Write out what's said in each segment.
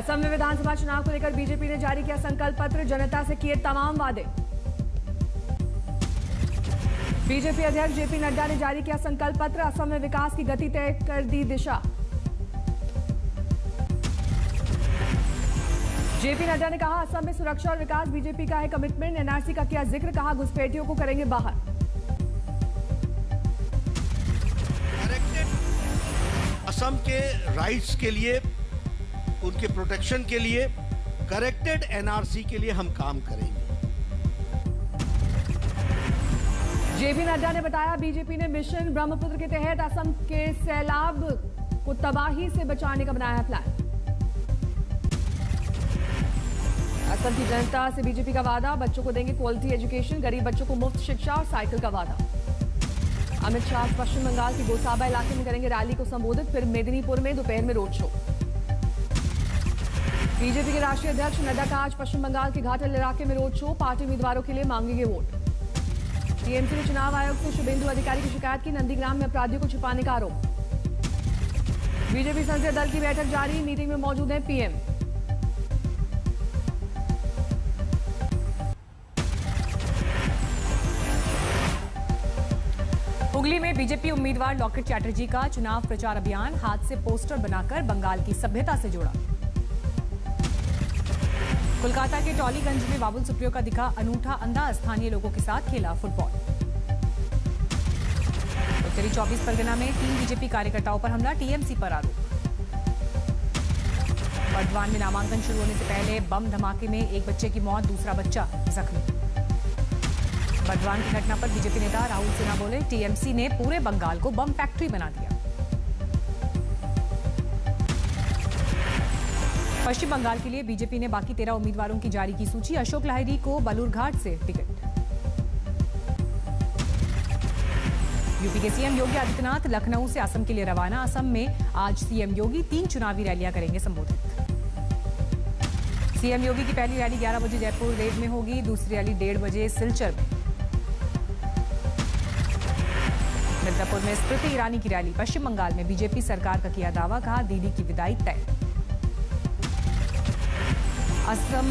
असम में विधानसभा चुनाव को लेकर बीजेपी ने जारी किया संकल्प पत्र, जनता से किए तमाम वादे। बीजेपी अध्यक्ष जेपी नड्डा ने जारी किया संकल्प पत्र, असम में विकास की गति तय कर दी दिशा। जेपी नड्डा ने कहा असम में सुरक्षा और विकास बीजेपी का है कमिटमेंट, एनआरसी का किया जिक्र, कहा घुसपैठियों को करेंगे बाहर। असम के राइट्स के लिए, उनके प्रोटेक्शन के लिए, करेक्टेड एनआरसी के लिए हम काम करेंगे। जेपी नड्डा ने बताया बीजेपी ने मिशन ब्रह्मपुत्र के तहत असम के सैलाब को तबाही से बचाने का बनाया प्लान। असम की जनता से बीजेपी का वादा, बच्चों को देंगे क्वालिटी एजुकेशन, गरीब बच्चों को मुफ्त शिक्षा और साइकिल का वादा। अमित शाह पश्चिम बंगाल के गोसाबा इलाके में करेंगे रैली को संबोधित, फिर मेदिनीपुर में दोपहर में रोड शो। बीजेपी के राष्ट्रीय अध्यक्ष नड्डा का आज पश्चिम बंगाल के घाटल इलाके में रोड शो, पार्टी उम्मीदवारों के लिए मांगेंगे वोट। टीएमसी ने चुनाव आयोग से शुभेंदु अधिकारी की शिकायत की, नंदीग्राम में अपराधियों को छिपाने का आरोप। बीजेपी संसदीय दल की बैठक जारी, मीटिंग में मौजूद हैं पीएम। हुगली में बीजेपी उम्मीदवार लॉकेट चैटर्जी का चुनाव प्रचार अभियान, हाथ से पोस्टर बनाकर बंगाल की सभ्यता से जोड़ा। कोलकाता के टॉलीगंज में बाबुल सुप्रियो का दिखा अनूठा अंदाज, स्थानीय लोगों के साथ खेला फुटबॉल। उत्तरी 24 परगना में 3 बीजेपी कार्यकर्ताओं पर हमला, टीएमसी पर आरोप। बर्दवान में नामांकन शुरू होने से पहले बम धमाके में एक बच्चे की मौत, दूसरा बच्चा जख्मी। बर्दवान की घटना पर बीजेपी नेता राहुल सिन्हा बोले, टीएमसी ने पूरे बंगाल को बम फैक्ट्री बना दिया। पश्चिम बंगाल के लिए बीजेपी ने बाकी 13 उम्मीदवारों की जारी की सूची, अशोक लाहिरी को बालूरघाट से टिकट। यूपी के सीएम योगी आदित्यनाथ लखनऊ से असम के लिए रवाना, असम में आज सीएम योगी 3 चुनावी रैलियां करेंगे संबोधित। सीएम योगी की पहली रैली 11 बजे जयपुर रेड में होगी, दूसरी रैली 1:30 बजे सिलचर में। मिर्जापुर में स्मृति ईरानी की रैली, पश्चिम बंगाल में बीजेपी सरकार का किया दावा, कहा दीदी की विदाई तय। असम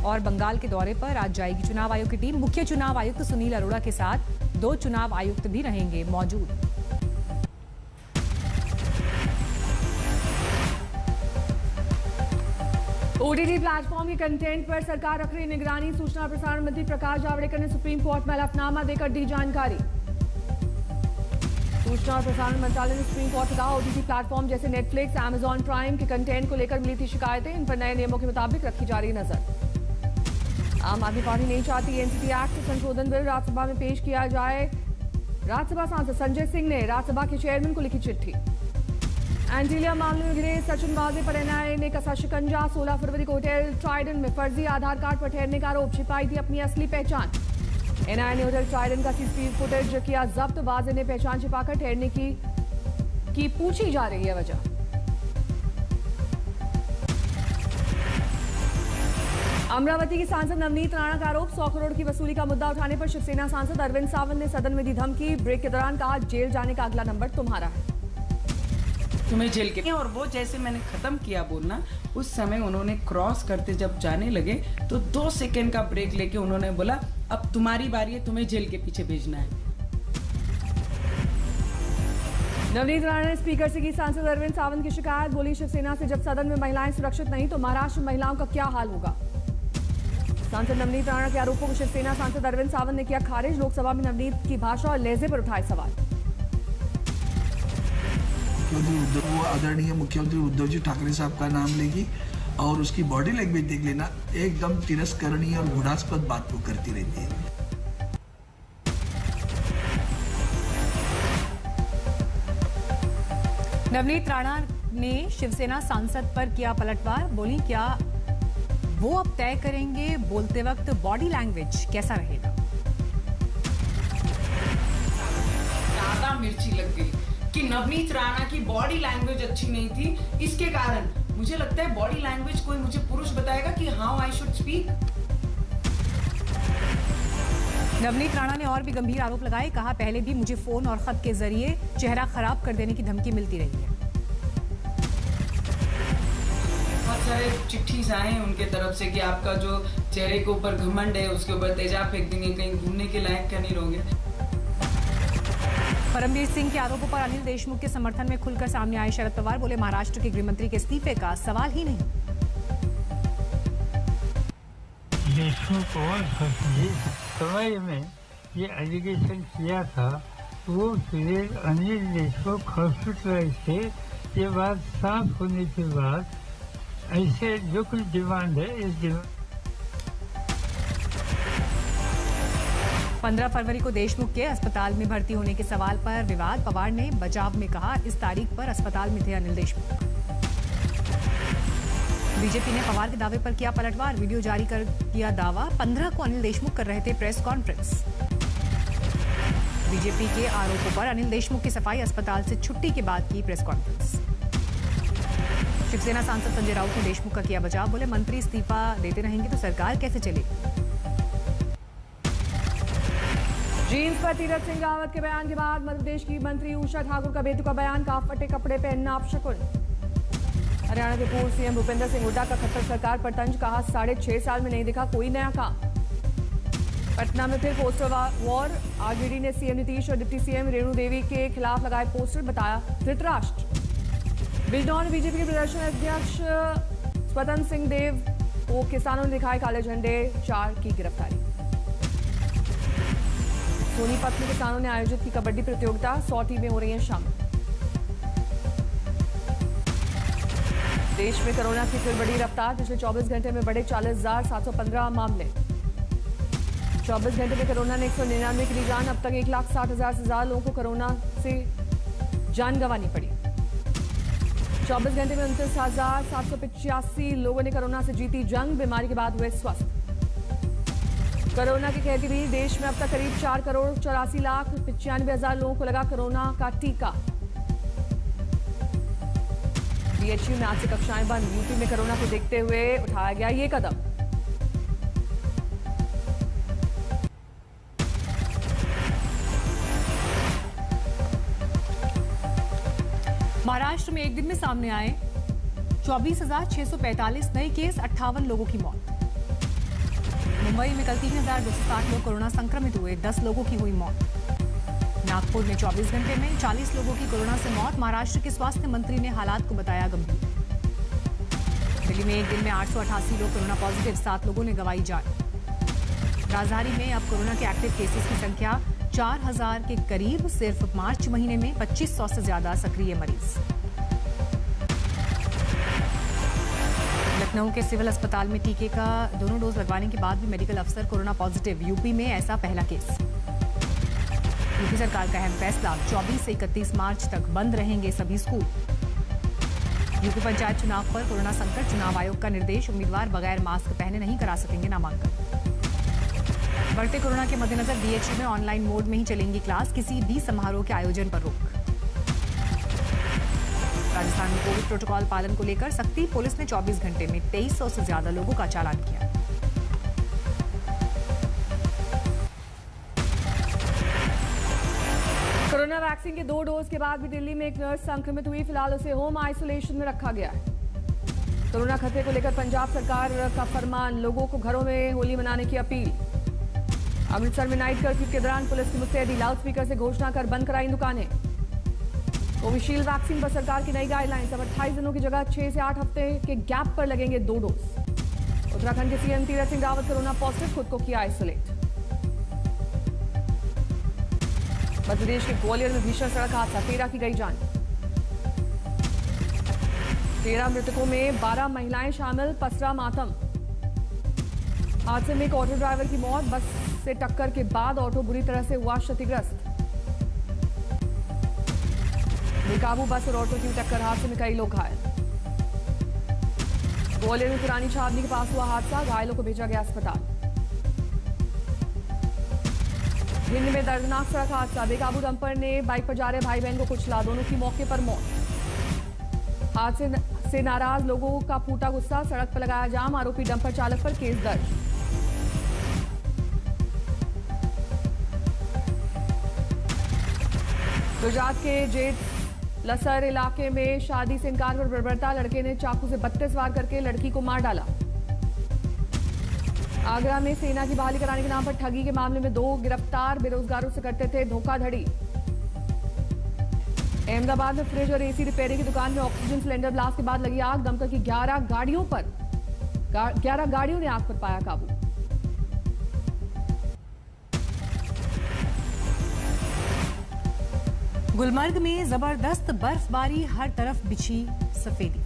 और बंगाल के दौरे पर आज जाएगी चुनाव आयोग की टीम, मुख्य चुनाव आयुक्त सुनील अरोड़ा के साथ 2 चुनाव आयुक्त भी रहेंगे मौजूद। ओटीटी प्लेटफॉर्म के कंटेंट पर सरकार रख रही निगरानी, सूचना और प्रसारण मंत्री प्रकाश जावड़ेकर ने सुप्रीम कोर्ट में हलफनामा देकर दी जानकारी। सूचना और प्रसारण मंत्रालय ने सुप्रीम कोर्ट से कहा ओटीटी प्लेटफॉर्म जैसे नेटफ्लिक्स, अमेजॉन प्राइम के कंटेंट को लेकर मिली थी शिकायतें, इन पर नए नियमों के मुताबिक रखी जा रही नजर। आम आदमी पार्टी नहीं चाहती एनसीटी एक्ट से संशोधन बिल राज्यसभा में पेश किया जाए, राज्यसभा सांसद संजय सिंह ने राज्यसभा के चेयरमैन को लिखी चिट्ठी। एंटीलिया मामले में घिरे सचिन वाजे पर एनआईए ने कसा शिकंजा, 16 फरवरी को होटल ट्राइडेंट में फर्जी आधार कार्ड पर ठहरने का आरोप, छिपाई थी अपनी असली पहचान। एनआईए ने होटल ट्राइडेंट का सीसीटीवी फुटेज किया जब्त, वाजे ने पहचान छिपाकर ठहरने की पूछी जा रही है वजह। अमरावती की सांसद नवनीत राणा का आरोप, 100 करोड़ की वसूली का मुद्दा उठाने पर शिवसेना सांसद अरविंद सावंत ने सदन में दी धमकी, ब्रेक के दौरान कहा जेल जाने का अगला नंबर तुम्हारा है, तुम्हें जेल के। और वो जैसे मैंने खत्म किया बोलना, उस समय उन्होंने क्रॉस करते जब जाने लगे तो 2 सेकंड का ब्रेक लेके उन्होंने बोला अब तुम्हारी बारी है, तुम्हें जेल के पीछे भेजना है। नवनीत राणा ने स्पीकर से की सांसद अरविंद सावंत की शिकायत, बोली शिवसेना से जब सदन में महिलाएं सुरक्षित नहीं तो महाराष्ट्र में महिलाओं का क्या हाल होगा। सांसद नवनीत राणा के आरोपों को शिवसेना सांसद अरविंद सावंत ने किया खारिज, लोकसभा में नवनीत की भाषा और लहजे पर उठाए सवाल। वो आदरणीय मुख्यमंत्री उद्धव जी ठाकरे साहब का नाम लेगी और उसकी बॉडी लैंग्वेज देख लेना, एकदम तिरस्करणीय और घृणास्पद बात को करती रहती है। नवनीत राणा ने शिवसेना सांसद पर किया पलटवार, बोली क्या वो अब तय करेंगे बोलते वक्त बॉडी लैंग्वेज कैसा रहेगा। ज्यादा मिर्ची लग गई कि नवनीत राणा की बॉडी लैंग्वेज अच्छी नहीं थी, इसके कारण मुझे लगता है बॉडी लैंग्वेज कोई मुझे पुरुष बताएगा कि how I should speak. Navneet Rana ने और भी गंभीर आरोप लगाए, कहा पहले भी मुझे फोन और खत के जरिए चेहरा खराब कर देने की धमकी मिलती रही है। सारे चिट्ठी आए हैं उनके तरफ से कि आपका जो चेहरे के ऊपर घमंड है उसके ऊपर तेजाब फेंक देंगे, कहीं घूमने के लायक का नहीं रहोगे। परमवीर सिंह के आरोपों पर अनिल देशमुख के समर्थन में खुलकर सामने आए शरद पवार। बोले महाराष्ट्र के गृहमंत्री के इस्तीफे का सवाल ही नहीं। देशमुख और समय में ये एलिगेशन किया था, वो फिर अनिल देशमुख हॉस्पिटलाइज थे। ये बात साफ होने के बाद ऐसे जो कुछ डिमांड है इस डिमांड 15 फरवरी को देशमुख के अस्पताल में भर्ती होने के सवाल पर विवाद। पवार ने बचाव में कहा, इस तारीख पर अस्पताल में थे अनिल देशमुख। बीजेपी ने पवार के दावे पर किया पलटवार। वीडियो जारी कर किया दावा, 15 को अनिल देशमुख कर रहे थे प्रेस कॉन्फ्रेंस। बीजेपी के आरोपों पर अनिल देशमुख की सफाई, अस्पताल से छुट्टी के बाद की प्रेस कॉन्फ्रेंस। शिवसेना सांसद संजय राउत ने देशमुख का किया बचाव। बोले मंत्री इस्तीफा देते रहेंगे तो सरकार कैसे चलेगी। जींस पर तीरथ सिंह रावत के बयान के बाद मध्य प्रदेश की मंत्री उषा ठाकुर का बेतुका बयान, कहा फटे कपड़े पहनना अपशकुन। हरियाणा के पूर्व सीएम भूपेंद्र सिंह हुड्डा का खट्टर सरकार पर तंज, कहा 6.5 साल में नहीं दिखा कोई नया काम। पटना में फिर पोस्टर वॉर, आरजेडी ने सीएम नीतीश और डिप्टी सीएम रेणु देवी के खिलाफ लगाए पोस्टर, बताया धृतराष्ट्र। बिजनौर में बीजेपी के प्रदर्शन अध्यक्ष स्वतंत्र सिंह देव को किसानों ने दिखाए काले झंडे, 4 की गिरफ्तारी। सोनीपत में किसानों ने आयोजित की कबड्डी प्रतियोगिता, 100 टीमें हो रही हैं शामिल। देश में कोरोना की फिर बड़ी रफ्तार, पिछले 24 घंटे में बढ़े 40,715 मामले। 24 घंटे में कोरोना ने 199 की ली जान। अब तक 1,60,000 से ज्यादा लोगों को कोरोना से जान गंवानी पड़ी। 24 घंटे में 29,785 लोगों ने कोरोना से जीती जंग, बीमारी के बाद हुए स्वस्थ। कोरोना के कहते भी देश में अब तक करीब 4,84,95,000 लोगों को लगा कोरोना का टीका। बीएचयू में आज से कक्षाएं बंद। यूपी में कोरोना को देखते हुए उठाया गया ये कदम। महाराष्ट्र में एक दिन में सामने आए 24,645 नए केस, 58 लोगों की मौत। मुंबई में कल 3,260 लोग कोरोना संक्रमित हुए, 10 लोगों की हुई मौत। नागपुर में 24 घंटे में 40 लोगों की कोरोना से मौत। महाराष्ट्र के स्वास्थ्य मंत्री ने हालात को बताया गंभीर। दिल्ली में एक दिन में 888 लोग कोरोना पॉजिटिव, 7 लोगों ने गंवाई जान। राजधानी में अब कोरोना के एक्टिव केसेस की संख्या 4,000 के करीब। सिर्फ मार्च महीने में 2,500 से ज्यादा सक्रिय मरीज। लखनऊ के सिविल अस्पताल में टीके का दोनों डोज लगवाने के बाद भी मेडिकल अफसर कोरोना पॉजिटिव। यूपी में ऐसा पहला केस। यूपी सरकार का अहम फैसला, 24 से 31 मार्च तक बंद रहेंगे सभी स्कूल। यूपी पंचायत चुनाव पर कोरोना संकट, चुनाव आयोग का निर्देश, उम्मीदवार बगैर मास्क पहने नहीं करा सकेंगे नामांकन। बढ़ते कोरोना के मद्देनजर बीएचयू में ऑनलाइन मोड में ही चलेंगी क्लास, किसी भी समारोह के आयोजन पर रोक। राजस्थान में कोविड प्रोटोकॉल पालन को लेकर सख्ती, पुलिस ने 24 घंटे में 2300 से ज्यादा लोगों का चालान किया। कोरोना वैक्सीन के 2 डोज के बाद भी दिल्ली में एक नर्स संक्रमित हुई, फिलहाल उसे होम आइसोलेशन में रखा गया है। कोरोना खतरे को लेकर पंजाब सरकार का फरमान, लोगों को घरों में होली मनाने की अपील। अमृतसर में नाइट कर्फ्यू के दौरान पुलिस की मुस्तैदी, लाउडस्पीकर से घोषणा कर बंद कराई दुकानें। कोविशील्ड वैक्सीन पर सरकार की नई गाइडलाइंस, अब 28 दिनों की जगह 6 से 8 हफ्ते के गैप पर लगेंगे 2 डोज। उत्तराखंड के CM Tirath Singh Rawat corona positive, खुद को किया आइसोलेट। मध्य प्रदेश के ग्वालियर में भीषण सड़क हादसा, 13 की गई जान। 13 मृतकों में 12 महिलाएं शामिल, पसरा मातम। हादसे में एक ऑटो ड्राइवर की मौत, बस से टक्कर के बाद ऑटो बुरी तरह से हुआ क्षतिग्रस्त। बेकाबू बस और ऑटो की टक्कर, हादसे में कई लोग घायल। ग्वालियर में पुरानी छावनी के पास हुआ हादसा, घायलों को भेजा गया अस्पताल। भिंड में दर्दनाक सड़क हादसा, बेकाबू डंपर ने बाइक पर जा रहे भाई बहन को कुचला, दोनों की मौके पर मौत। हादसे से नाराज लोगों का फूटा गुस्सा, सड़क पर लगाया जाम, आरोपी डंपर चालक पर केस दर्ज। गुजरात के जेठ लसर इलाके में शादी से इनकार पर बर्बरता, लड़के ने चाकू से 32 वार करके लड़की को मार डाला। आगरा में सेना की बहाली कराने के नाम पर ठगी के मामले में 2 गिरफ्तार, बेरोजगारों से करते थे धोखाधड़ी। अहमदाबाद में फ्रिज और एसी रिपेयरिंग की दुकान में ऑक्सीजन सिलेंडर ब्लास्ट के बाद लगी आग, दमकल की 11 गाड़ियों ने आग पर पाया काबू। गुलमर्ग में जबरदस्त बर्फबारी, हर तरफ बिछी सफेदी।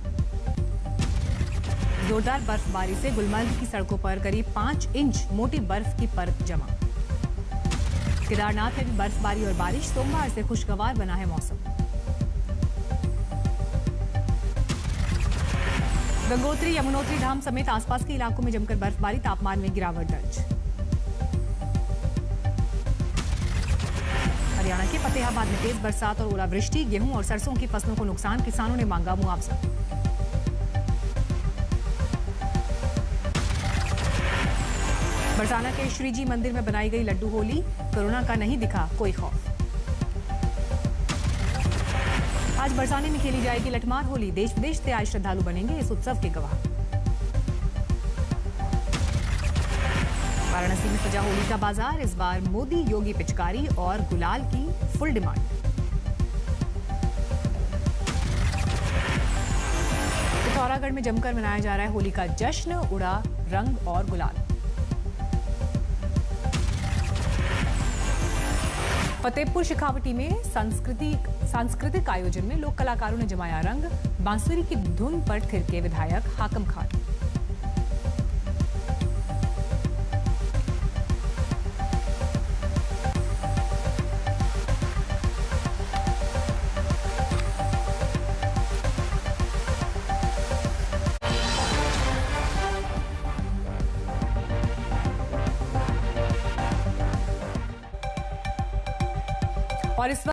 जोरदार बर्फबारी से गुलमर्ग की सड़कों पर करीब 5 इंच मोटी बर्फ की परत जमा। केदारनाथ में भी बर्फबारी और बारिश, सोमवार से खुशगवार बना है मौसम। गंगोत्री, यमुनोत्री धाम समेत आसपास के इलाकों में जमकर बर्फबारी, तापमान में गिरावट दर्ज। हरियाणा के फतेहाबाद में तेज बरसात और ओलावृष्टि, गेहूं और सरसों की फसलों को नुकसान, किसानों ने मांगा मुआवजा। बरसाना के श्रीजी मंदिर में बनाई गई लड्डू होली, कोरोना का नहीं दिखा कोई खौफ। आज बरसाने में खेली जाएगी लठमार होली, देश विदेश से आए श्रद्धालु बनेंगे इस उत्सव के गवाह। वाराणसी में सजा होली का बाजार, इस बार मोदी योगी पिचकारी और गुलाल की फुल डिमांड। पिथौरागढ़ में जमकर मनाया जा रहा है होली का जश्न, उड़ा रंग और गुलाल। फतेहपुर शेखावटी में सांस्कृतिक आयोजन में लोक कलाकारों ने जमाया रंग, बांसुरी की धुन पर थिरके विधायक हाकम खान। और इस